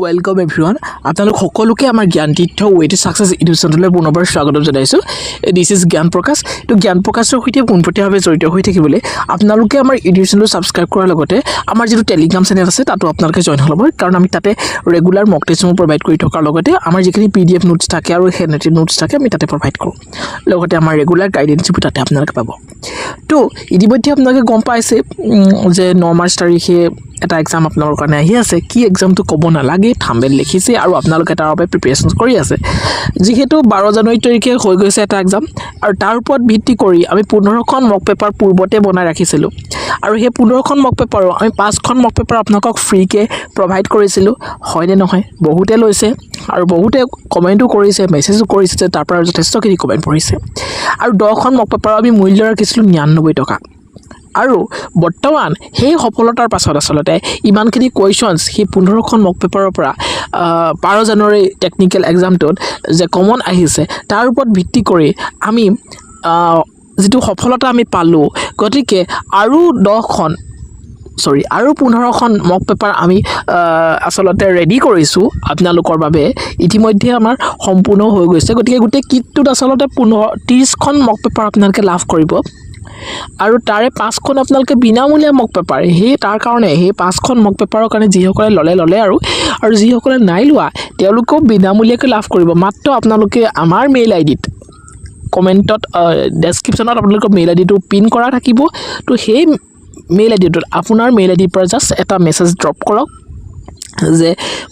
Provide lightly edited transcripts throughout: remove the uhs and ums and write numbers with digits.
Welcome এভৰিওয়ান আপোনালোক সকলোকে আমাৰ জ্ঞান তীৰ্থ ৱেট সাকসেস ইউটিউব চেনেললৈ পুনৰবাৰ স্বাগতম জনাইছোঁ দিস ইজ জ্ঞান প্ৰকাশ তো জ্ঞান প্ৰকাশৰ সৈতে পোনপটীয়াভাৱে জড়িত হৈ থাকিবলৈ আপোনালোকে আমাৰ ইউটিউব চেনেল সাবস্ক্ৰাইব কৰাৰ লগতে আমাৰ যিটো টেলিগ্ৰাম চেনেল আছে তাতো আপোনালোকে জয়েন হ'ব কাৰণ আমি তাতে ৰেগুলাৰ মক টেষ্টসমূহ প্ৰভাইড কৰি থকাৰ লগতে আমাৰ যিখিনি PDF নোটছ থাকে আৰু হেণ্ডৰাইটিং নোটছ থাকে আমি তাতে প্ৰভাইড কৰোঁ লগতে আমাৰ ৰেগুলাৰ গাইডেন্সবোৰ তাতে আপোনালোকে পাব তো ইতিমধ্যে আপোনালোকে গম পাইছে যে 9 মাৰ্চ তাৰিখে এটা এক্সাম আপোনালোকৰ কাৰণে আহি আছে কি এক্সামটো ক'ব নালাগে থাম্বনেল লিখিছে আৰু আপোনালোকে তাৰ বাবে প্ৰিপাৰেচন কৰি আছে যিহেতু 12 জানুৱাৰী তাৰিখে হৈ গৈছে এটা এক্সাম আৰু তাৰ ওপৰত ভিত্তি কৰি আমি 15খন মক পেপাৰ পূৰ্বতে বনাই ৰাখিছিলোঁ আৰু সেই 15খন মক পেপাৰৰ আমি 5খন মক পেপাৰ আপোনালোকক ফ্ৰীকে প্ৰভাইড কৰিছিলোঁ হয়নে নহয় বহুতে লৈছে আৰু বহুতে কমেন্টও কৰিছে মেছেজও কৰিছে তাৰ পৰা যথেষ্টখিনি কমেন্ট পৰিছে আৰু 10খন মক পেপাৰ আমি মূল্য ৰাখিছিলোঁ 99 টকা আৰু বৰ্তমান সেই সফলতাৰ পাছত আসলতে ইমানখিনি কোৱেশ্চনছ সেই 15খন মক পেপাৰৰ পৰা 12 জানুৱাৰী টেকনিক্যাল এক্সামটোত যে কমন আহিছে তাৰ ওপৰত ভিত্তি কৰি আমি যেটো সফলতা আমি পালো গতিকে আৰু 10খন আৰু 15খন মক পেপাৰ আমি আসলতে ৰেডি কৰিছো আপোনালোকৰ বাবে ইতিমধ্যে আমাৰ সম্পূৰ্ণ হৈ গৈছে গতিকে গোটেই কিটটোত আসলতে 30খন মক পেপাৰ আপোনালোকে লাভ কৰিব আৰু তাৰে 5খন আপোনালোকে বিনামূলীয়া মক পেপাৰ হে তাৰ কাৰণে হে 5খন মক পেপাৰৰ কাৰণে যিসকলে ললে আৰু যিসকলে নাই লোৱা তেওঁলোকও বিনামূলীয়াকৈ লাভ কৰিব মাত্ৰ আপোনালোকে আমাৰ মেইল আইডিত কমেন্টত ডেসক্ৰিপচনত আপোনালোকৰ মেইল আইডিটো পিন কৰা থাকিব তো সেই মেইল আইডিটোত আপোনাৰ মেইল আইডিৰ পৰা জাস্ট এটা মেছেজ ড্ৰপ কৰক যে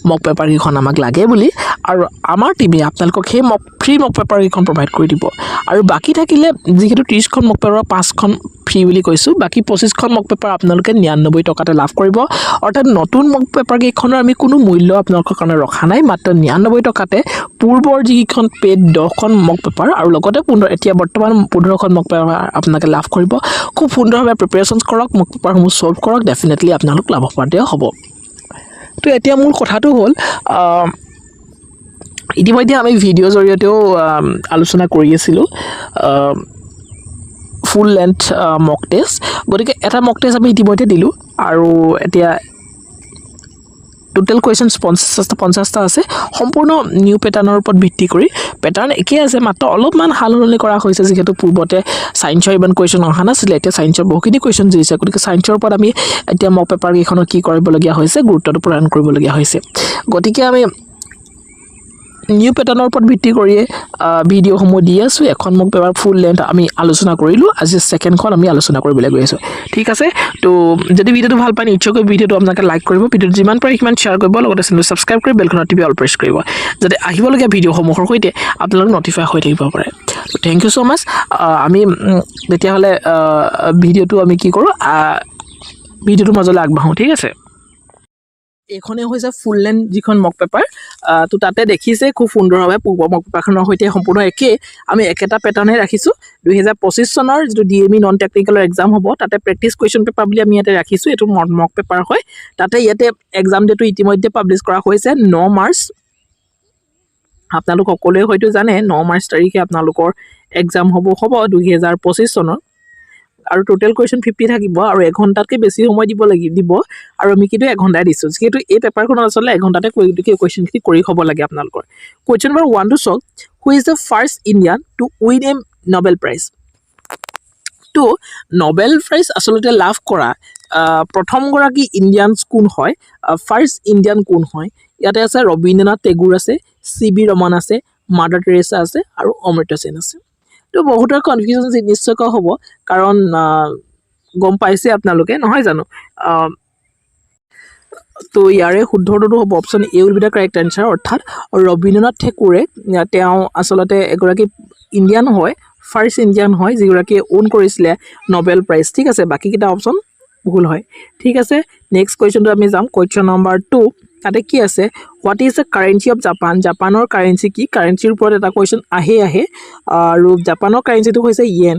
মক পেপাৰ কিখন আমাক লাগে বুলি আৰু আমাৰ টিমে আপোনালোকক সেই ফ্ৰী মক পেপাৰ কিখন প্ৰভাইড কৰি দিব আৰু বাকি থাকিলে যিহেতু 30খন মক পেপাৰৰ 5খন ফ্ৰী বুলি কৈছো বাকি 25খন মক পেপাৰ আপোনালোকে 99 টকাতে লাভ কৰিব অৰ্থাৎ নতুন মক পেপাৰ কিখনৰ আমি কোনো মূল্য আপোনালোকৰ কাৰণে ৰখা নাই মাত্ৰ 99 টকাতে পূৰ্বৰ যিখন পেড 10খন মক পেপাৰ আৰু লগতে এতিয়া বৰ্তমান 15খন মক পেপাৰ আপোনালোকে লাভ কৰিব খুব সুন্দৰভাৱে প্ৰিপাৰেচনছ কৰক মক পেপাৰসমূহ সলভ কৰক ডেফিনেটলি আপোনালোক লাভৱান হ'ব তো এতিয়া মূল কথাটো হ'ল ইতিমধ্যে আমি ভিডিঅ জৰিয়তেও আলোচনা কৰি আছিলোঁ ফুল লেন্থ মক টেষ্ট গতিকে এটা মক টেষ্ট আমি ইতিমধ্যে দিলোঁ আৰু এতিয়া টোটাল কোৱেশ্চনছ 50টা আছে সম্পূৰ্ণ নিউ প্যাটাৰ্নৰ ওপৰত ভিত্তি কৰি প্যাটাৰ্ন একে আছে মাত্ৰ অলপমান হালসলনি কৰা হৈছে যেহেতু পূৰ্বতে সায়েন্সৰ ইমান কোৱেশ্চন অহা নাছিল এতিয়া সায়েন্সৰ বহুখিনি কোৱেশ্চন দিছে গতিকে সায়েন্সৰ ওপৰত আমি এতিয়া মক পেপাৰ কিখনৰ কি কৰিবলগীয়া হৈছে গুৰুত্বটো প্ৰদান কৰিবলগীয়া হৈছে গতিকে আমি নিউ প্যাটাৰ্নৰ ওপৰত ভিত্তি কৰি ভিডিঅ'সমূহ দি আছো এখন মক পেপাৰ ফুল লেন্থ আমি আলোচনা কৰিলোঁ আজি সেকেন্ডখন আমি আলোচনা কৰিবলৈ গৈ আছো ঠিক আছে তো যদি ভিডিঅ'টো ভাল পায় নিশ্চয়কৈ ভিডিঅ'টো আপোনালোকে লাইক কৰিব ভিডিঅ'টো যিমান পাৰে সিমান শ্বেয়াৰ কৰিব লগতে চেনেল সাবস্ক্ৰাইব কৰি বেলখন টিপি অল প্ৰেছ কৰিব যাতে আহিবলগীয়া ভিডিঅ'সমূহৰ সৈতে আপোনালোক নটিফাই হৈ থাকিব পাৰে থ্যাংক ইউ সো মাচ আমি তেতিয়া হলে ভিডিঅ'টো আমি কি কৰোঁ ভিডিঅ'টো মাজলৈ আগবাঢ়ো ঠিক আছে এখনে হৈছে ফুল লেন্থ যিখন মক পেপাৰ তো তাতে দেখিছে খুব সুন্দৰভাৱে পূৰ্ব মক পেপাৰখনৰ সৈতে সম্পূৰ্ণ একে আমি একেটা প্যাটাৰ্নে ৰাখিছো 2025 চনৰ যেটো ডিএমই নন টেকনিক্যালৰ এক্সাম হ'ব তাতে প্ৰেক্টিস কোৱেশ্চন পেপাৰ বুলি আমি ইয়াতে ৰাখিছো এটো মক পেপাৰ হয় তাতে ইয়াতে এক্সাম ডেটটো ইতিমধ্যে পাবলিশ কৰা হৈছে 9 মাৰ্চ আপোনালোক সকলোৱে হয়তো জানে 9 মাৰ্চ তাৰিখে আপোনালোকৰ এক্সাম হ'ব 2025 চনৰ আৰু টোটাল কোৱেশ্চন 50 থাকিব আৰু 1 ঘণ্টাতকৈ বেছি সময় দিব আৰু আমি কিন্তু 1 ঘণ্টাই দিছো যেহেতু এই পেপাৰখন আসলে 1 ঘণ্টাতে কোৱেশ্চন কি কৰি হ'ব লাগে আপোনালোকৰ question number 1 to solve who is the first Indian to win a Nobel prize তো নোবেল প্ৰাইজ আসলে লাভ কৰা প্ৰথম গৰাকী ইণ্ডিয়ানছ কোন হয় ফাৰ্স্ট ইণ্ডিয়ান কোন হয় ইয়াতে আছে ৰবীন্দ্ৰনাথ টেগোৰ আছে সিবি ৰমন আছে মাদাৰ টেৰেছা আছে আৰু অমৃতা সেন আছে তো বহুতৰ কনফিউজন নিশ্চয়কৈ হ'ব কাৰণ গম পাইছে আপোনালোকে নহয় জানো তো ইয়াৰে শুদ্ধটো হ'ব option A will be the correct answer অৰ্থাৎ ৰবীন্দ্ৰনাথ ঠাকুৰে তেওঁ আসলতে এগৰাকী ইণ্ডিয়ান হয় ফাৰ্স্ট ইণ্ডিয়ান হয় যিগৰাকী ওন কৰিছিলে নোবেল প্ৰাইজ ঠিক আছে বাকি কিটা অপচন ভুল হয় ঠিক আছে নেক্সট কোৱেশ্চনটো আমি যাম কোৱেশ্চন নম্বৰ 2 তাতে কি আছে what is the currency of Japan জাপানৰ কাৰেন্সি কি কাৰেন্সিৰ ওপৰত এটা কোৱেশ্চন আহে আৰু জাপানৰ কাৰেন্সিটো হৈছে yen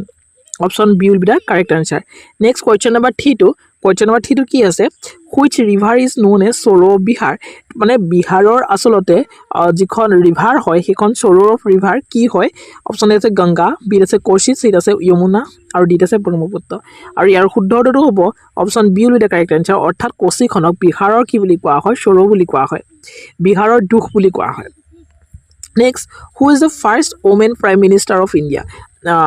option B will be the correct answer next question number 3 question number 3 কি আছে which river is known as sorrow Bihar মানে বিহাৰৰ আসলতে যিখন ৰিভাৰ হয় সেইখন সৰো অফ ৰিভাৰ কি হয় অপচন এ আছে গংগা বি আছে কোশি সি আছে যমুনা আৰু ডি আছে ব্ৰহ্মপুত্ৰ আৰু ইয়াৰ শুদ্ধটো হ'ব option B will be the correct answer অৰ্থাৎ কোশিখনক বিহাৰৰ কি বুলি কোৱা হয় সৰো বুলি কোৱা হয় বিহাৰৰ দুখ বুলি কোৱা হয় next who is the first women prime minister of India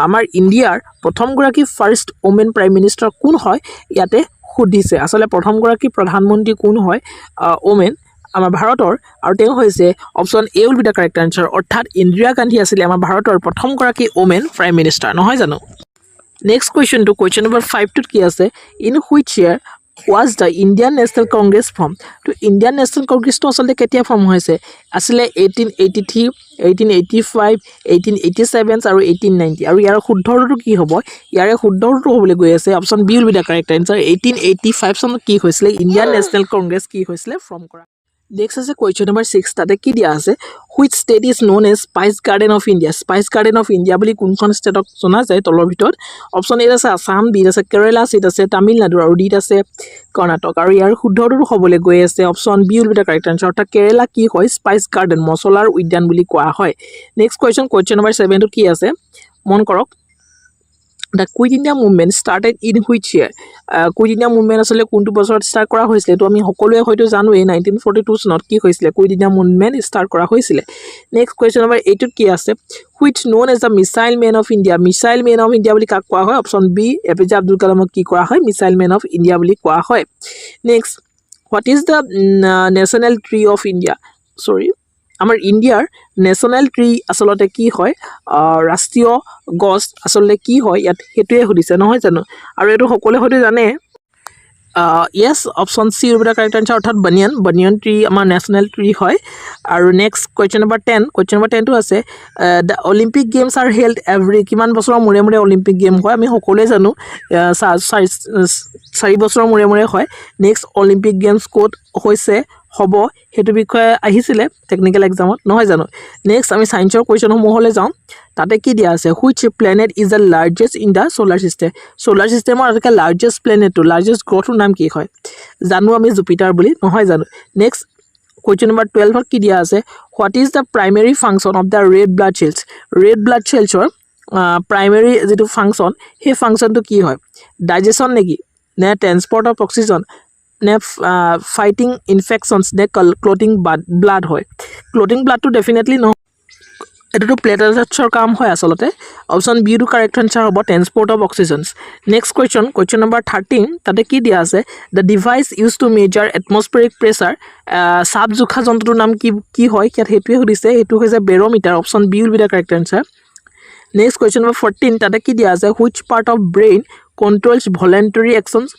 আমাৰ ইণ্ডিয়াৰ প্ৰথমগৰাকী ফাৰ্ষ্ট ওমেন প্ৰাইম মিনিষ্টাৰ কোন হয় ইয়াতে সুধিছে আচলতে প্ৰথমগৰাকী প্ৰধানমন্ত্ৰী কোন হয় ওমেন আমাৰ ভাৰতৰ আৰু তেওঁ হৈছে option A will be the correct answer অৰ্থাৎ ইন্দিৰা গান্ধী আছিলে আমাৰ ভাৰতৰ প্ৰথমগৰাকী ওমেন প্ৰাইম মিনিষ্টাৰ নহয় জানো নেক্সট কুৱেশ্যনটো কুৱেশ্যন নম্বৰ 5টোত কি আছে in which year was the Indian national Congress form তো ইণ্ডিয়ান নেশ্যনেল কংগ্ৰেছটো আচলতে কেতিয়া ফৰ্ম হৈছে আছিলে 1883 1885 1887 আৰু 1890 আৰু ইয়াৰ শুদ্ধ উত্তৰটো কি হ'ব ইয়াৰে শুদ্ধ উত্তৰটো হ'বলৈ গৈ আছে option B will be the correct answer 1885 চনত কি হৈছিলে ইণ্ডিয়ান নেশ্যনেল কংগ্ৰেছ কি হৈছিলে ফৰ্ম কৰা নেক্সট আছে কুৱেশ্যন নম্বৰ 6 তাতে কি দিয়া আছে which state is known as spice garden of India spice garden of India বুলি কোনখন ষ্টেটক জনা যায় তলৰ ভিতৰত অপশ্যন এ আছে আছাম বিত আছে কেৰেলা চিত আছে তামিলনাডু আৰু ডিত আছে কৰ্ণাটক আৰু ইয়াৰ শুদ্ধটো হ'বলৈ গৈ আছে option B will be the correct answer অৰ্থাৎ কেৰেলা কি হয় স্পাইচ গাৰ্ডেন মছলাৰ উদ্যান বুলি কোৱা হয় নেক্সট কুৱেশ্যন নম্বৰ 7টো কি আছে মন কৰক The Quit India movement started in which year? Quit India movement আসলে কোনটো বছৰত ষ্টাৰ্ট কৰা হৈছিলে তো আমি সকলোৱে হয়তো জানো এই 1942 চনত কি হৈছিলে Quit India movement ষ্টাৰ্ট কৰা হৈছিলে নেক্সট কুৱেশ্যন নম্বৰ 8ত কি আছে which known as the missile man of India missile man of India বুলি কাক কোৱা হয় অপশ্যন বি এপিজে আব্দুল কালামক কি কোৱা হয় missile man of India বুলি কোৱা হয় next what is the national tree of India আমাৰ ইণ্ডিয়াৰ নেশ্যনেল ট্ৰি আচলতে কি হয় ৰাষ্ট্ৰীয় গছ আচলতে কি হয় ইয়াত হেতুৱে সুধিছে নহয় জানো আৰু এটো সকলোৱে হয়তো জানে yes option C will be the correct answer অৰ্থাৎ বানিয়ান ট্ৰি আমাৰ নেশ্যনেল ট্ৰি হয় আৰু নেক্সট কুৱেশ্যন নম্বৰ 10 টো আছে the Olympic games are held every কিমান বছৰৰ মূৰে মূৰে অলিম্পিক গেম হয় আমি সকলোৱে জানো 4 বছৰৰ মূৰে মূৰে হয় নেক্সট অলিম্পিক গেমছ ক'ত হৈছে হ'ব হেতু বিষয়ে আহিছিলে টেকনিক্যাল এক্সামত নহয় জানো নেক্সট আমি সায়েন্সৰ কোৱেশ্যনসমূহলৈ যাওঁ তাতে কি দিয়া আছে which planet is the largest in the solar চিষ্টেমৰ আটাইতকৈ লাৰ্জেষ্ট প্লেনেটটো লাৰ্জেষ্ট গ্ৰহটোৰ নাম কি হয় জানো আমি জুপিটাৰ বুলি নহয় জানো নেক্সট কুৱেশ্যন নম্বৰ 12ত কি দিয়া আছে what is the primary function of the red blood চেলছৰ প্ৰাইমেৰী যেটো ফাংচন সেই ফাংচনটো কি হয় ডাইজেশ্যন নেকি নে ট্ৰান্সপৰ্ট অফ অক্সিজেন নে ফাইটিং ইনফেকশনস নে ক্লটিং ব্লাড হয় ক্লটিং ব্লাডটো ডেফিনেটলি নহয় এটোটো প্লেটলেটছৰ কাম হয় আসলতে option B to correct answer হ'ব transport of oxygens next question number 13 তাতে কি দিয়া আছে the device use to measure atmospheric pressure চাপ জোখা যন্ত্ৰটোৰ নাম কি হয় ইয়াত হেতুৱে সুধিছে হেতু হৈছে barometer option B will be the correct answer next question number 14 তাতে কি দিয়া আছে which part of brain controls voluntary actions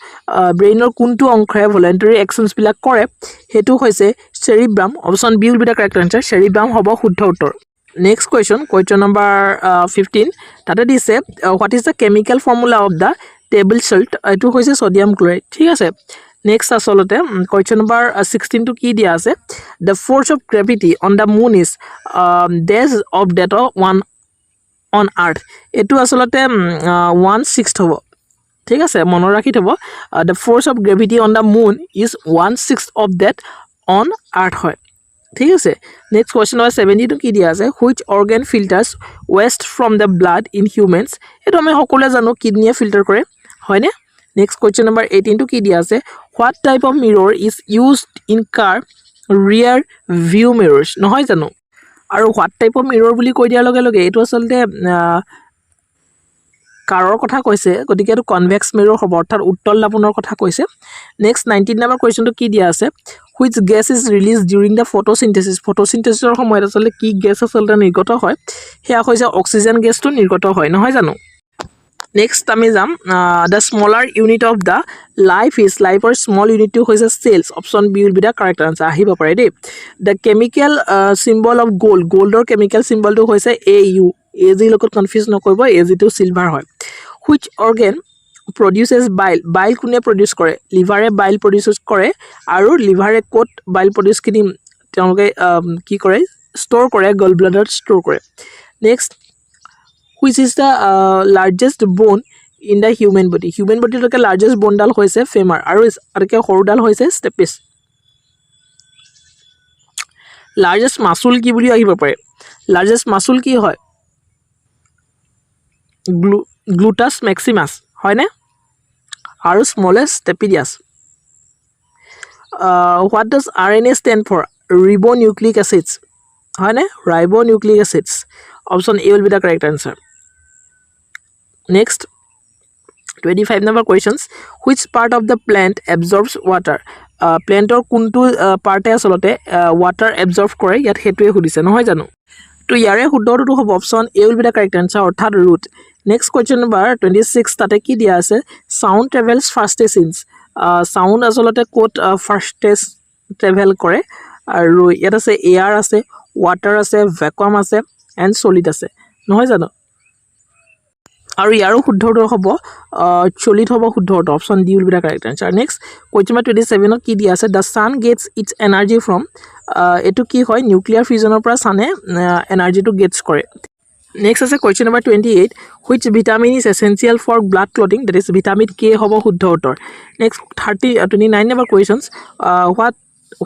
ব্ৰেইনৰ কোনটো অংশে ভলেণ্টাৰী একশ্যনছ বিলাক কৰে হেতু হৈছে cerebrum option B will be the correct answer cerebrum হ'ব শুদ্ধ উত্তৰ নেক্সট কুৱেশ্যন নম্বৰ 15 তাতে দিছে what is the chemical formula of the table salt এটো হৈছে সোডিয়াম ক্লৰাইড ঠিক আছে নেক্সট আসলতে কুৱেশ্যন নম্বৰ 16 টো কি দিয়া আছে the force of gravity on the moon is days of that one on earth এটো আসলতে 1/6 হ'ব ঠিক আছে মনত ৰাখি থব the force of gravity on the moon is 1/6 of that on earth হয় ঠিক আছে নেক্সট কুৱেশ্যন নম্বৰ 70 টো কি দিয়া আছে which organ filters waste from the blood in humans এটো আমি সকলোৱে জানো কিডনিয়ে ফিল্টাৰ কৰে হয়নে নেক্সট কুৱেশ্যন নম্বৰ 18 টো কি দিয়া আছে what type of mirror is used in car rear view মিৰৰ্ছ নহয় জানো আৰু হোৱাট টাইপ অফ মিৰৰ বুলি কৈ দিয়াৰ লগে লগে এটো আসলতে কাৰৰ কথা কৈছে গতিকে এটো কনভেক্স মিৰৰ হ'ব অৰ্থাৎ উত্তল দাপনৰ কথা কৈছে নেক্সট 19 নম্বৰ কুৱেশ্যনটো কি দিয়া আছে which gas is release during the ফটোচিনথেসিছৰ সময়ত আসলে কি গেছ আসলে নিৰ্গত হয় হেয়া হৈছে অক্সিজেন গেছটো নিৰ্গত হয় নহয় জানো নেক্সট আমি যাম the smaller unit of the লাইফৰ স্মল ইউনিটটো হৈছে cells option B will be the correct answer আহিব পাৰে দেই দ্য কেমিকেল চিম্বল অফ গোল্ডৰ কেমিকেল চিম্বলটো হৈছে AU এজি লগত কনফিউজ নকৰিব এজিটো সিলভাৰ হয় হুইচ অৰ্গেন প্ৰডিউচেছ বাইল কোনে প্ৰডিউচ কৰে লিভাৰে বাইল প্ৰডিউচ কৰে আৰু লিভাৰে কোট বাইল প্ৰডিউচখিনি তেওঁলোকে কি কৰে ষ্ট'ৰ কৰে গল ব্লাডাৰত ষ্ট'ৰ কৰে next which is the largest bone in the human বডিটোকে লাৰ্জেষ্ট বোনডাল হৈছে ফেমাৰ আৰু আটাইতকৈ সৰুডাল হৈছে ষ্টেপিছ লাৰ্জেষ্ট মাছুল কি বুলি আহিব পাৰে লাৰ্জেষ্ট মাছুল কি হয় গ্লুটাছ মেক্সিমাছ হয়নে আৰু smallest stapedius what does RNA stand for ribonucleic acids হয় নে ribonucleic acids option A will be the correct answer next 25 number questions which part of the plant absorbs water plantor কোনটো পাৰ্টে আসলতে water absorb কৰে ইয়াত হেতুৱে সুধিছে নহয় জানো তো ইয়াৰে শুদ্ধটো হ'ব option A will be the correct answer অৰ্থাৎ root next question number 26 তাতে কি দিয়া আছে sound travels fastest in sound আসলতে কোট fastest travel কৰে আৰু ইয়াত আছে air আছে water আছে vacuum আছে and solid আছে নহয় জানো আৰু ইয়াৰো শুদ্ধটো হ'ব চলিড হ'ব শুদ্ধটো option D will be the correct answer next question number 27 কি দিয়া আছে the sun gets its energy from এটো কি হয় নিউক্লিয়াৰ ফিউজনৰ পৰা সানে এনাৰ্জিটো গেটছ কৰে next আছে question number 28 which vitamin is essential for blood clotting that is vitamin K হ'ব শুদ্ধ উত্তৰ next 29 number questions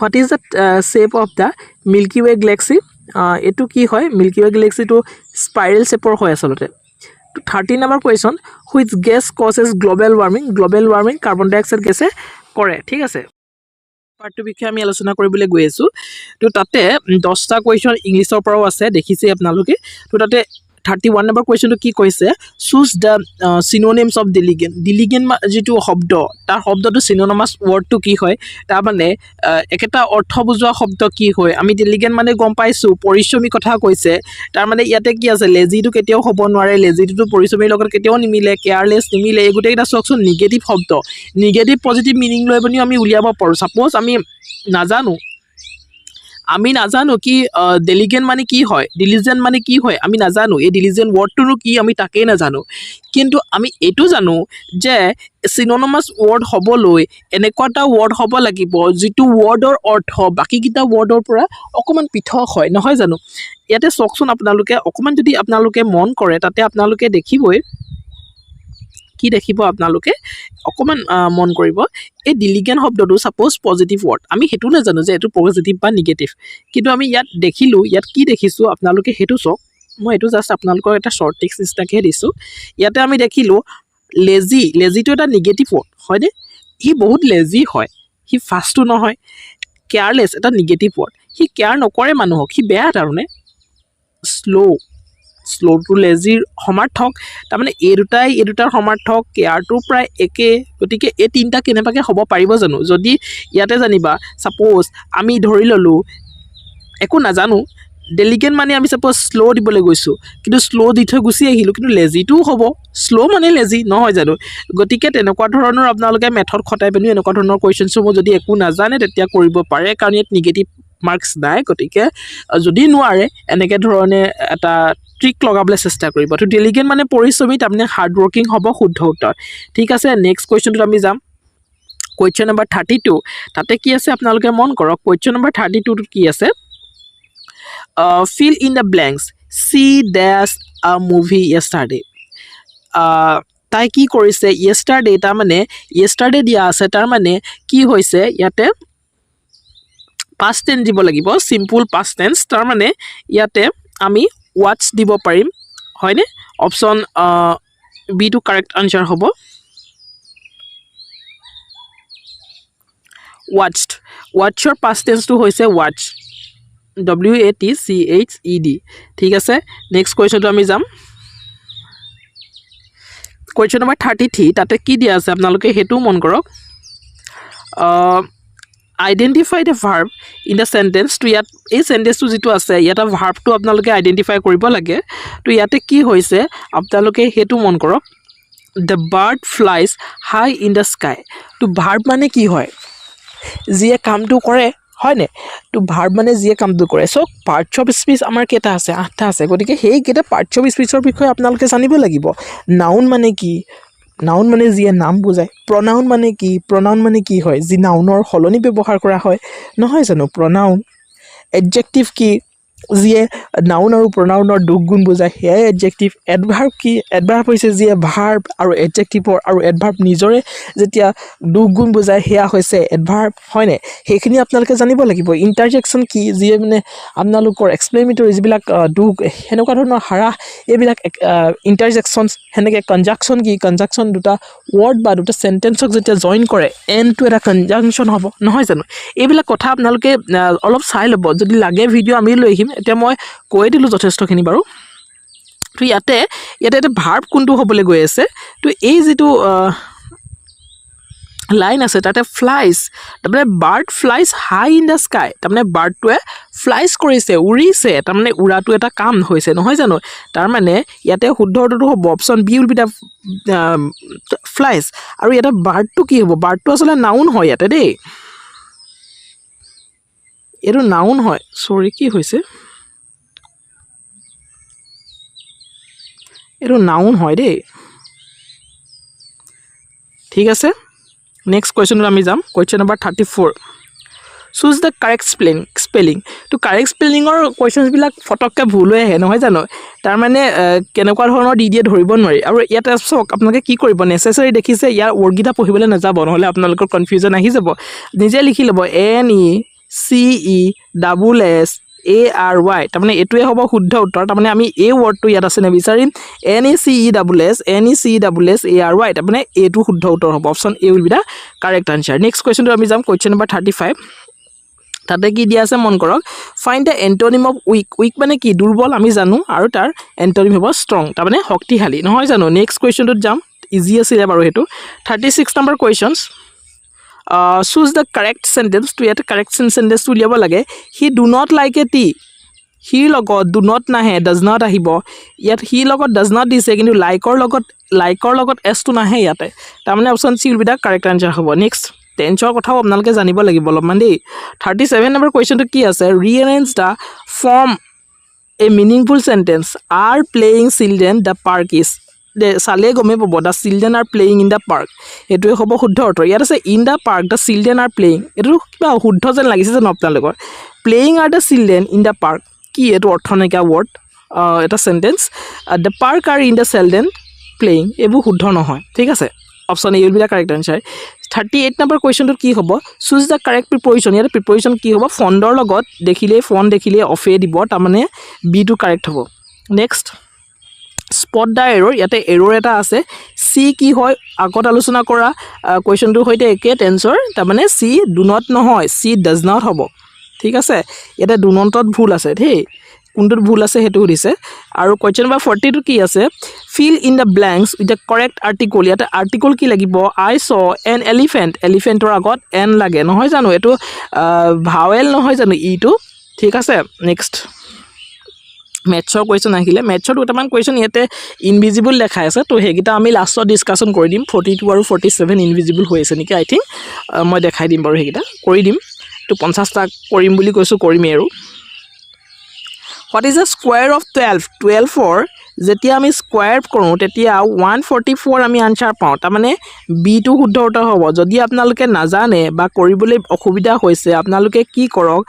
what is the shape of the milky way galaxy এটো কি হয় milky way galaxy to spiral shape হয় আসলতে 30 number question which gas causes global warming carbon dioxide গেছে কৰে ঠিক আছে পাৰ্টটো বিষয়ে আমি আলোচনা কৰিবলৈ গৈ আছো তো তাতে 10টা কোৱেশ্চন ইংলিছৰ পৰাও আছে দেখিছে আপোনালোকে তো তাতে 31 নম্বৰ কোৱেশ্চনটো কি কৈছে choose the synonyms of diligent যেটো শব্দ তাৰ শব্দটো synonymous wordটো কি হয় তাৰ মানে একেটা অৰ্থ বুজোৱা শব্দ কি হয় আমি diligent মানে গম পাইছো পৰিশ্ৰমী কথা কৈছে তাৰ মানে ইয়াতে কি আছে লেজিটো কেতিয়াও হ'ব নোৱাৰে লেজিটো পৰিশ্ৰমীৰ লগত কেতিয়াও নিমিলে কেয়াৰলেছ নিমিলে এই গোটেইটা চকচোন নিগেটিভ শব্দ নিগেটিভ পজিটিভ মিনিং লৈ বনি আমি উলিয়াব পাৰো সাপোজ আমি নাজানো কি ডেলিগেন্ট মানে কি হয় ডিলিজেন্ট মানে কি হয় আমি নাজানো এই ডিলিজেন্ট ওয়ার্ডটো কি আমি তাকেই নাজানো কিন্তু আমি এটো জানো যে সিনোনিমাস ওয়ার্ড হবলৈ এনেকুৱাটা ওয়াৰ্ড হ'ব লাগিব যেটো ওয়াৰ্ডৰ অৰ্থ বাকি কিটা ওয়াৰ্ডৰ পৰা অকমান পৃথক হয় নহয় জানো ইয়াতে চকচোন আপোনালোকে অকমান যদি আপোনালোকে মন কৰে তাতে আপোনালোকে দেখিবই কি দেখিব আপোনালোকে অকমান মন কৰিব এই ডিলিগেন্ট শব্দটো সাপোজ পজিটিভ ওয়ার্ড আমি হেতু না জানো যে এটো পজিটিভ বা নেগেটিভ কিন্তু আমি ইয়াত দেখিলো ইয়াত কি দেখিছো আপোনালোকে হেতু চক মই এটো জাস্ট আপোনালোকৰ এটা শৰ্ট টেক্সট নিচিনাকৈ দিছো ইয়াতে আমি দেখিলো লেজিটো এটা নেগেটিভ ওয়াৰ্ড হয় নে হি বহুত লেজি হয় হি ফাস্টটো নহয় কেয়াৰলেছ এটা নেগেটিভ ওয়াৰ্ড হি কেয়াৰ নকৰে মানুহক হি বেয়া তাৰনে স্লো টু লেজিৰ সমাৰ্থক তাৰ মানে এই দুটাৰ সমাৰ্থক কেয়াৰটো প্ৰায় একে গতিকে এই তিনটা কেনেবাকে হ'ব পাৰিব জানো যদি ইয়াতে জানিবা সাপোজ আমি ধৰি ললো একো নাজানো ডেলিগেন্ট মানে আমি সাপোজ স্লো দিবলৈ গৈছো কিন্তু স্লো দি থৈ গুচি আহিলো কিন্তু লেজিটো হ'ব স্লো মানে লেজি নহয় জানো গতিকে তেনেকুৱা ধৰণৰ আপোনালোকে মেথড খটাই পেনি এনেকুৱা ধৰণৰ কোৱেশ্চনসমূহ যদি একো নাজানে তেতিয়া কৰিব পাৰে কাৰণ ইয়াত নিগেটিভ মাৰ্কস নাই গতিকে যদি নোৱাৰে এনেকে ধৰণে এটা ট্ৰিক লগাবলৈ চেষ্টা কৰিব তো ডেলিগেন্ট মানে পৰিশ্ৰমী তাৰমানে হাৰ্ড ওয়াৰ্কিং হ'ব শুদ্ধ উত্তৰ ঠিক আছে নেক্সট কোৱেশ্চনটো আমি যাম কোৱেশ্চন নম্বৰ 32 তাতে কি আছে আপোনালোকে মন কৰক কোৱেশ্চন নম্বৰ 32 টো কি আছে fill in the blanks see dash a movie yesterday তাই কি কৰিছে yesterday তাৰ মানে yesterday দিয়া আছে তাৰ মানে কি হৈছে ইয়াতে past tense দিব লাগিব simple past tense তাৰ মানে ইয়াতে আমি watch দিব পাৰিম হয়নে option B to correct answer হ'ব watched past tense to হৈছে watch WATCHED ঠিক আছে নেক্সট কোৱেশ্চনটো আমি যাম কোৱেশ্চন নম্বৰ 33 তাতে কি দিয়া আছে আপোনালোকে হেতু মন কৰক identify the verb in the sentence to ইয়াত এই সেন্টেন্সটো যেটো আছে ইয়াত ভার্বটো আপোনালোকে আইডেন্টিফাই কৰিব লাগে তো ইয়াতে কি হৈছে আপোনালোকে হেতু মন কৰক the bird flies high in the sky তো ভাৰ্ব মানে কি হয় যিয়ে কামটো কৰে হয় নে তো ভাৰ্ব মানে যিয়ে কামটো কৰে সো পাৰ্টস অফ স্পিচ আমাৰ কেটা আছে 8টা আছে গতিকে হেই কেটা পাৰ্টস অফ স্পিচৰ বিষয়ে আপোনালোকে জানিব লাগিব নাউন মানে কি নাউন মানে যিয়ে নাম বুজায় প্ৰনাউন মানে কি হয় যি নাউনৰ হলনি ব্যৱহাৰ কৰা হয় নহয় জানো প্ৰনাউন এডজেক্টিভ কি যিয়ে নাউন আৰু প্ৰনাউনৰ দুখ গুণ বুজায় সেয়াই এডজেক্টিভ এডভাৰ্ব কি এডভাৰ্ব হৈছে যিয়ে ভাৰ্ব আৰু এডজেক্টিভৰ আৰু এডভাৰ্ব নিজৰে যেতিয়া দুখ গুণ বুজায় সেয়া হৈছে এডভাৰ্ব হয়নে সেইখিনি আপোনালোকে জানিব লাগিব ইণ্টাৰজেকশ্যন কি যিয়ে মানে আপোনালোকৰ এক্সপ্লেনেটৰী যিবিলাক দুখ সেনেকুৱা ধৰণৰ হাৰা এইবিলাক ইণ্টাৰজেকশ্যনছ সেনেকৈ কনজাংশ্যন কি কনজাংশ্যন দুটা ৱৰ্ড বা দুটা চেণ্টেন্সক যেতিয়া জইন কৰে এনটো এটা কনজাংশ্যন হ'ব নহয় জানো এইবিলাক কথা আপোনালোকে অলপ চাই ল'ব যদি লাগে ভিডিঅ' আমি লৈ আহিম এতিয়া মই কৈ দিলোঁ যথেষ্টখিনি বাৰু তো ইয়াতে এটা ভাৰ্ব কোনটো হ'বলৈ গৈ আছে তো এই যিটো লাইন আছে তাতে ফ্লাইজ তাৰমানে bird flies high in the sky তাৰমানে বাৰ্ডটোৱে ফ্লাইজ কৰিছে উৰিছে তাৰমানে উৰাটো এটা কাম হৈছে নহয় জানো তাৰমানে ইয়াতে শুদ্ধ অৰ্থটো হ'ব option B will be the flies আৰু ইয়াতে বাৰ্ডটো কি হ'ব বাৰ্ডটো আচলতে নাউন হয় ইয়াতে দেই এইটো নাউন হয় চৰি কি হৈছে এইটো নাউন হয় দেই ঠিক আছে নেক্সট কুৱেশ্যনটো আমি যাম question number 34 choose the correct spelling তো কাৰেক্ট স্পেলিঙৰ কুৱেশ্যনছবিলাক ফটককৈ ভুল হৈ আহে নহয় জানো তাৰমানে কেনেকুৱা ধৰণৰ দি দিয়ে ধৰিব নোৱাৰি আৰু ইয়াতে চাওক আপোনালোকে কি কৰিব নেচেচাৰী দেখিছে ইয়াৰ ৱৰ্ডকেইটা পঢ়িবলৈ নাযাব নহ'লে আপোনালোকৰ কনফিউজন আহি যাব নিজে লিখি ল'ব NECESSARY তাৰমানে এইটোৱে হ'ব শুদ্ধ উত্তৰ তাৰমানে আমি এই ৱৰ্ডটো ইয়াত আছে নে বিচাৰিম NECESSARY তাৰমানে এইটো শুদ্ধ উত্তৰ হ'ব option A will be the correct answer next কুৱেশ্যনটো আমি যাম কুৱেশ্যন নম্বৰ 35 তাতে কি দিয়া আছে মন কৰক find the antonym of weak মানে কি দুৰ্বল আমি জানো আৰু তাৰ এণ্টনিম হ'ব ষ্ট্ৰং তাৰমানে শক্তিশালী নহয় জানো নেক্সট কুৱেশ্যনটোত যাম ইজি আছিলে বাৰু সেইটো 36 number questions choose the correct sentence তো ইয়াতে কাৰেক্ট চেণ্টেন্সটো উলিয়াব লাগে he do not like a T hero লগত ডু নট নাহে ডাজ নট আহিব ইয়াত হিৰ লগত ডাজ নট দিছে কিন্তু লাইকৰ লগত এছটো নাহে ইয়াতে তাৰমানে option C will be the correct answer হ'ব নেক্সট টেন্সৰ কথাও আপোনালোকে জানিব লাগিব অলপমান দেই 37 নম্বৰ কুৱেশ্যনটো কি আছে rearrange the form a meaningful sentence are playing children the park is চালে গমেই পাব the children are playing in the park এইটোৱে হ'ব শুদ্ধ অৰ্থ ইয়াত আছে in the park the children are playing এইটো কিবা শুদ্ধ যেন লাগিছে জানো আপোনালোকৰ playing are the children in the park কি এইটো অৰ্থ নাইকিয়া ৱৰ্ড এটা sentence the park are in the children playing এইবোৰ শুদ্ধ নহয় ঠিক আছে option A will be the correct answer 38 নম্বৰ কুৱেশ্যনটোত কি হ'ব চুজ দ্য কাৰেক্ট প্ৰিপজিশ্যন ইয়াতে প্ৰিপজিশ্যন কি হ'ব ফণ্ডৰ লগত ফোন দেখিলেই অফে দিব তাৰমানে বিটো কাৰেক্ট হ'ব নেক্সট স্পট দ্য এৰৰ ইয়াতে এৰৰ এটা আছে চি কি হয় আগত আলোচনা কৰা কুৱেশ্যনটোৰ সৈতে একে টেন্সৰ তাৰমানে চি ডু নট নহয় চি ডাজ নট হ'ব ঠিক আছে ইয়াতে ডু নটত ভুল আছে দেই কোনটোত ভুল আছে সেইটো সুধিছে আৰু কুৱেশ্যন নম্বৰ 40টো কি আছে fill in the blanks with the correct article ইয়াতে আৰ্টিকল কি লাগিব আই চ এন এলিফেণ্টৰ আগত এন লাগে নহয় জানো এইটো ভাৱেল নহয় জানো ইটো ঠিক আছে নেক্সট মেথছৰ কুৱেশ্যন আহিলে মেথছৰ দুটামান কুৱেশ্যন ইয়াতে ইনভিজিবল দেখাই আছে তো সেইকেইটা আমি লাষ্টত ডিছকাশ্যন কৰি দিম 42 আৰু 47 ইনভিজিবল হৈ আছে নেকি আই থিংক মই দেখাই দিম বাৰু সেইকেইটা কৰি দিম তো 50টা কৰিম বুলি কৈছোঁ কৰিমেই আৰু what is the square of 12ৰ যেতিয়া আমি স্কুৱেৰ কৰোঁ তেতিয়া 144 আমি আনচাৰ পাওঁ তাৰমানে বিটো শুদ্ধ উত্তৰ হ'ব যদি আপোনালোকে নাজানে বা কৰিবলৈ অসুবিধা হৈছে আপোনালোকে কি কৰক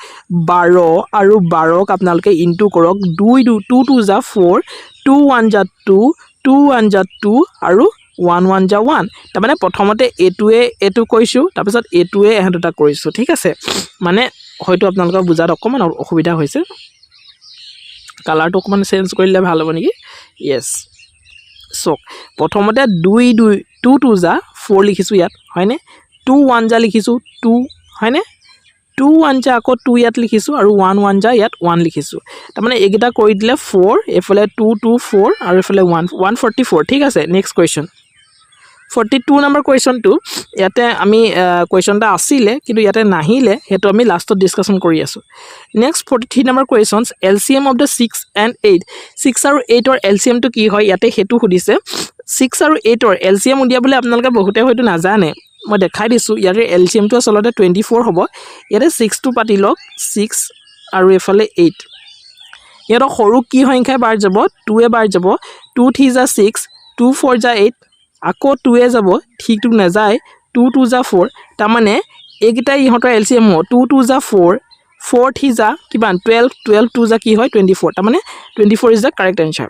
12 আৰু 12ক আপোনালোকে ইনটু কৰক 2 2 যা 4 2 1 যা 2 2 1 যা 2 আৰু 1 1 যা 1 তাৰমানে প্ৰথমতে এইটো কৈছোঁ তাৰপিছত এইটোৱে এহেঁত দুটা কৰিছোঁ ঠিক আছে মানে হয়তো আপোনালোকৰ বুজাত অকণমান অসুবিধা হৈছে কালাৰটো অকণমান চেঞ্জ কৰিলে ভাল হ'ব নেকি য়েছ চাওক প্ৰথমতে 2 2 যা 4 লিখিছোঁ ইয়াত হয়নে 2 1 যা লিখিছোঁ 2 হয়নে 2 1 যা আকৌ 2 ইয়াত লিখিছোঁ আৰু 1 1 যা ইয়াত 1 লিখিছোঁ তাৰমানে এইকেইটা কৰি দিলে 4 এইফালে 2 2 4 আৰু এইফালে 144 ঠিক আছে নেক্সট কুৱেশ্যন 42 নম্বৰ কুৱেশ্যনটো ইয়াতে আমি কুৱেশ্যন এটা আছিলে কিন্তু ইয়াতে নাহিলে সেইটো আমি লাষ্টত ডিছকাশ্যন কৰি আছোঁ next 43 number questions LCM of the 6 and 8 6 আৰু 8ৰ এলচিএমটো কি হয় ইয়াতে সেইটো সুধিছে 6 আৰু 8ৰ এলচিএম উলিয়াবলৈ আপোনালোকে বহুতে হয়তো নাজানে মই দেখাই দিছোঁ ইয়াৰে এলচিএমটো আচলতে 24 হ'ব ইয়াতে 6টো পাতি লওক 6 আৰু এইফালে 8 ইয়াৰ সৰু কি সংখ্যাই বাৰ যাব 2 বাৰ যাব 2 3 যা 6 2 4 যা 8 আকৌ 2 যাব ঠিকটো নাযায় 2 2 যা 4 তাৰমানে এইকেইটাই ইহঁতৰ এলচিএম হ'ব 2 2 যা 4 4 থ্ৰী যা কিমান 12 12 2 যা কি হয় 24 তাৰমানে 24 is the correct answer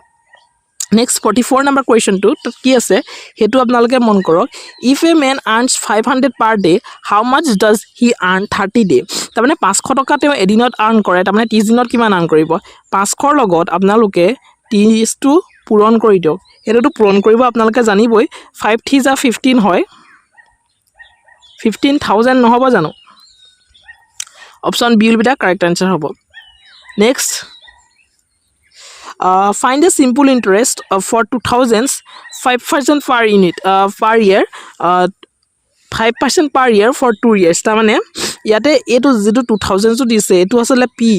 next 44 number কুৱেশ্যনটো তাত কি আছে সেইটো আপোনালোকে মন কৰক if a man earns 500 per day how much does he earn 30 day তাৰমানে 500 টকা তেওঁ এদিনত আৰ্ন কৰে তাৰমানে 30 দিনত কিমান আৰ্ন কৰিব 500ৰ লগত আপোনালোকে 30টো পূৰণ কৰি দিয়ক সেইটোতো পূৰণ কৰিব আপোনালোকে জানিবই 5 থ্ৰী যা 15 হয় 15,000 নহ'ব জানো option B will be the correct answer হ'ব next find a simple interest for 2000s 5% per unit per year 5% per year for 2 years তাৰমানে ইয়াতে এইটো যেটো 2000 দিছে এইটো আসলে পি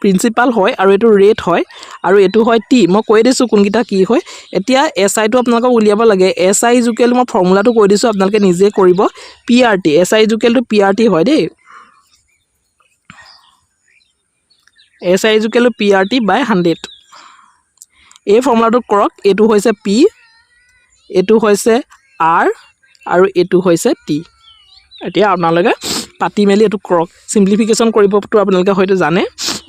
প্ৰিন্সিপাল হয় আৰু এইটো ৰেট হয় আৰু এইটো হয় টি মই কৈ দিছো কোনকিটা কি হয় এতিয়া এসআই টো আপোনালোকে উলিয়াব লাগে এসআই ইকুৱেল মই ফৰ্মুলাটো কৈ দিছো আপোনালোকে নিজে কৰিব পিআৰটি এসআই ইকুৱেল টু পিআৰটি হয় দেই এসআই ইকুৱেল টু পিআৰটি বাই 100 এই ফৰ্মুলাটো কৰক এইটো হৈছে পি এইটো হৈছে আৰ আৰু এইটো হৈছে টি এতিয়া আপোনালোকে পাতি মেলি এইটো কৰক সিম্পলিফিকেশন কৰিবটো আপোনালোকে হয়তো জানে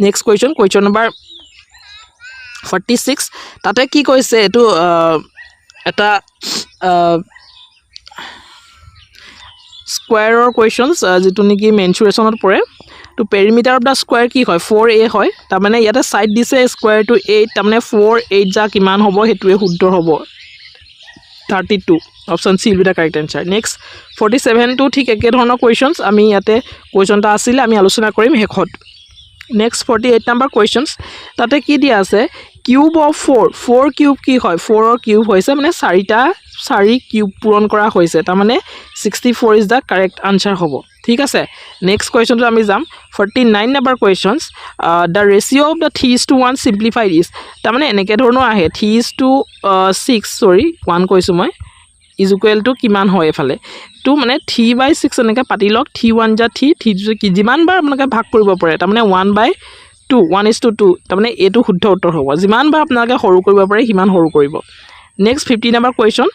নেক্সট কুৱেশ্যন নম্বৰ 46 তাতে কি কৈছে এইটো এটা স্কয়াৰৰ কুৱেশ্যনছ যেটো নেকি মেনচুৰেশনত পৰে তো পেৰিমিটাৰ অফ দা স্কয়াৰ কি হয় 4a হয় তাৰ মানে ইয়াতে সাইড দিছে স্কয়াৰ টু 8 তাৰ মানে 4 8 যা কিমান হ'ব হেতুৱে শুদ্ধ হ'ব 32 option C will be the correct answer next 47 টো ঠিক একে ধৰণৰ কুৱেশ্যনছ আমি ইয়াতে কুৱেশ্যনটা আছিল আমি আলোচনা কৰিম হেখত নেক্সট 48 নম্বৰ কুৱেশ্যনছ তাতে কি দিয়া আছে কিউব অফ 4 কিউব কি হয় 4 ৰ কিউব হৈছে মানে 4 কিউব পূৰণ কৰা হৈছে তাৰ মানে 64 ইজ দা কাৰেক্ট আনসাৰ হ'ব ঠিক আছে নেক্সট কুৱেশ্যনটো আমি যাম 49 number questions the ratio of the 3:1 simplified is তাৰ মানে এনেকে ধৰণৰ আহে 3:6 সৰি 1 কৈছো মই ইজ ইকুৱেল টু কিমান হয় এফালে তো মানে 3/6 এনেকে পাতি লওক 3 1 যা 3 3 কি যিমান বাৰ আপোনালোকে ভাগ কৰিব পাৰে তাৰ মানে 1/2 1:2 তাৰ মানে এটো শুদ্ধ উত্তৰ হ'ব যিমান বাৰ আপোনালোকে সৰু কৰিব পাৰে সিমান সৰু কৰিব next 50 number question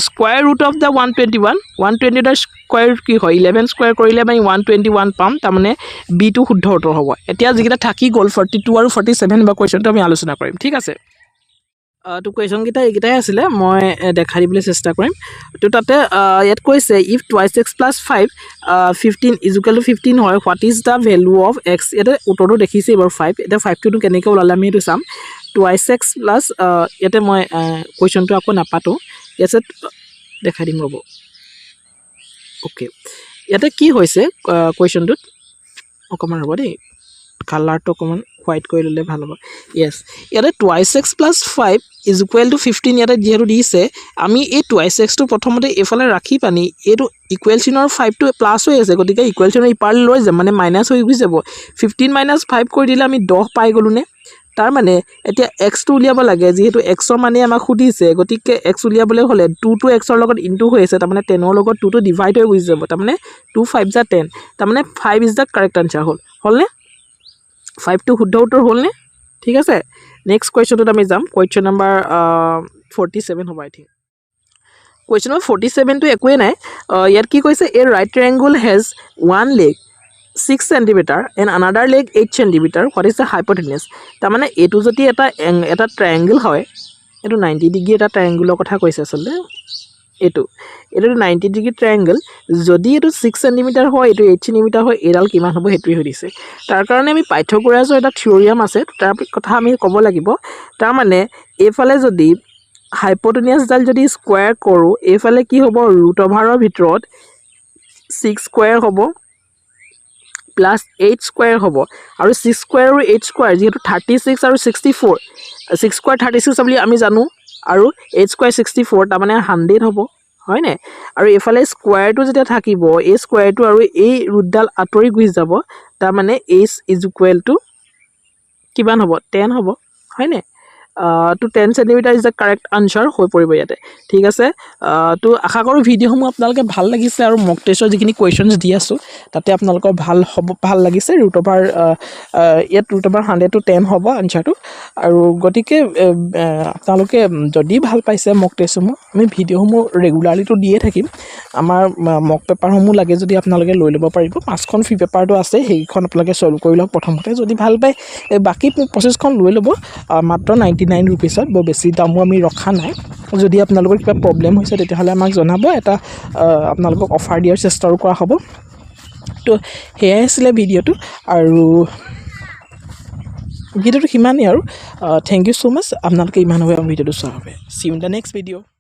square root of the 120 the square root কি হয় 11 স্কয়াৰ কৰিলে আমি 121 পাম তাৰ মানে বি টো শুদ্ধ উত্তৰ হ'ব এতিয়া যিকিটা থাকি গল 42 আৰু 47 বা কুৱেশ্যনটো আমি আলোচনা কৰিম ঠিক আছে তো কুৱেশ্যন কিটা এইকিটাই আছিলে মই দেখা দিবলৈ চেষ্টা কৰিম তো তাতে ইয়াত কৈছে if 2x + 5 15 is equal to 15 হয় what is the value of x ইয়াতে উত্তৰটো দেখিছে এবাৰ 5 এটা 5 টো কেনেকৈ ওলালে আমি এইটো চাম 2x প্লাস ইয়াতে মই কুৱেশ্যনটো আকৌ নাপাতো ইয়াতে দেখা দিম ৰব ওকে ইয়াতে কি হৈছে কুৱেশ্যনটোত অকমান ৰব দেই কালাৰটো অকমান হোৱাইট কৰি ললে ভাল হ'ব ইয়েস ইয়াতে 2x + 5 ইজ ইকুৱেল টু 15 ইয়াতে যেহেতু দিছে আমি এই 2x টো প্ৰথমতে এফালে ৰাখি পানি এইটো ইকুৱেল চিনৰ 5 টো প্লাস হৈ আছে গতিকে ইকুৱেল চিনৰ ইপাৰ লৈ যাম মানে মাইনাস হৈ গুছি যাব 15 - 5 কৰি দিলে আমি 10 পাই গলো নে তাৰ মানে এতিয়া x টো উলিয়াব লাগে যেহেতু x ৰ মানে আমাক খুদিছে গতিকে x উলিয়াবলৈ হলে 2 টো x ৰ লগত ইনটু হৈ আছে তাৰ মানে 10 ৰ লগত 2 টো ডিভাইড হৈ গুছি যাব তাৰ মানে 2 5 যা 10 তাৰ মানে 5 ইজ দা কাৰেক্ট আনসাৰ হল নে 5 টো শুদ্ধ উত্তৰ হল নে ঠিক আছে নেক্সট কুৱেশ্যনটো আমি যাম কুৱেশ্যন নম্বৰ 47 হ'ব আই থিংক কুৱেশ্যন নম্বৰ 47 টো একোৱে নাই ইয়াত কি কৈছে a right triangle has one leg 6 cm and another leg 8 cm what is the hypotenuse তাৰ মানে এটো যদি এটা ট্ৰায়াঙ্গল হয় এটো 90 ডিগ্ৰী এটা ট্ৰায়াঙ্গলৰ কথা কৈছে আসলে এটো 90 ডিগ্ৰী ট্ৰায়াঙ্গল যদি এটো 6 cm হয় এটো 8 cm হয় এডাল কিমান হ'ব হেতুই হৈ দিছে তাৰ কাৰণে আমি পাইথাগোৰাছৰ এটা থিওৰিয়াম আছে তাৰ কথা আমি ক'ব লাগিব তাৰ মানে এফালে যদি হাইপোটেনিয়াছ ডাল যদি স্কয়াৰ কৰো এফালে কি হ'ব ৰুট ওভাৰৰ ভিতৰত 6 স্কয়াৰ হ'ব plus 8 square hobo aru 6 square aru 8 square jehetu 36 aru 64 6 square 36 abli ami janu aru 8 square 64 ta mane 100 hobo hoy ne aru efale square tu jeta thakibo a square tu aru ei root dal atori guis jabo ta mane h is equal to kiban hobo 10 hobo hoy ne to 10 cm is the correct answer হৈ পৰিব ইয়াতে ঠিক আছে তো আশা কৰোঁ ভিডিঅ'সমূহ আপোনালোকে ভাল লাগিছে আৰু মক টেষ্টৰ যিখিনি কুৱেশ্যনছ দি আছোঁ তাতে আপোনালোকৰ ভাল লাগিছে ৰুট অভাৰ ইয়াত ৰুট অভাৰ 100 to 10 হ'ব আনচাৰটো আৰু গতিকে আপোনালোকে যদি ভাল পাইছে মক টেষ্টসমূহ আমি ভিডিঅ'সমূহ ৰেগুলাৰলিটো দিয়ে থাকিম আমাৰ মক পেপাৰসমূহ লাগে যদি আপোনালোকে লৈ ল'ব পাৰিব 5খন ফ্ৰী পেপাৰটো আছে সেইখন আপোনালোকে সলভ কৰি লওক প্ৰথমতে যদি ভাল পায় বাকী 25খন লৈ ল'ব মাত্ৰ 99 rupeesত বৰ বেছি দামো আমি ৰখা নাই যদি আপোনালোকৰ কিবা প্ৰব্লেম হৈছে তেতিয়াহ'লে আমাক জনাব এটা আপোনালোকক অফাৰ দিয়াৰ চেষ্টাও কৰা হ'ব তো সেয়াই আছিলে ভিডিঅ'টো আৰু ভিডিঅ'টো সিমানেই আৰু থেংক ইউ ছ' মাছ আপোনালোকে ইমান সময় ভিডিঅ'টো চোৱাৰ বাবে see you in the next video'